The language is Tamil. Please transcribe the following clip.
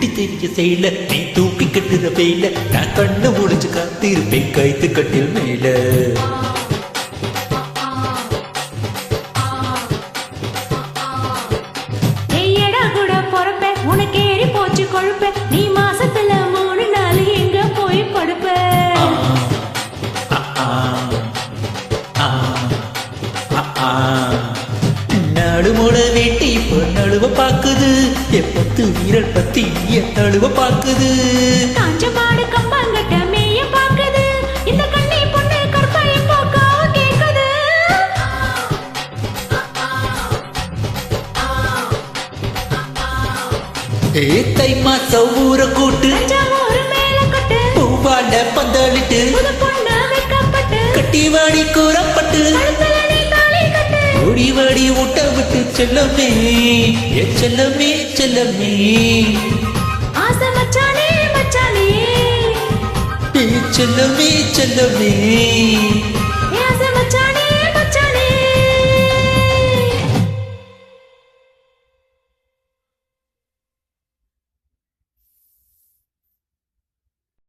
குட்டி தெரிய செய்யல நீ தூக்கி கட்டுற வெயில நான் கண்ணை ஒளிச்சு காத்திருப்பேன் கைத்து கட்டில் மேல உனக்கு ஏறி போச்சு கொழுப்ப நீ மாசத்துல 3 நாள் எங்க போய் படுப்ப நடுமோட வேட்டி இப்போ நழுவ பாக்குது எப்பத்து வீரல் பத்தி நழுவ பாக்குது காஞ்ச மாடு கம்பாங்கட்ட மேய பாக்குது இந்த கண்ணி பொண்ணு கற்பனை போக்காவ கேக்குது தை மாசம் ஊற கூட்டு பூவாண்ட பந்தளிட்டு கட்டி வாடி கூறப்பட்டு ஓடி வாடி ஊட்ட விட்டு செல்லமே செல்லமே செல்லமே ஆசை மச்சானே மச்சானே செல்லமே செல்லமே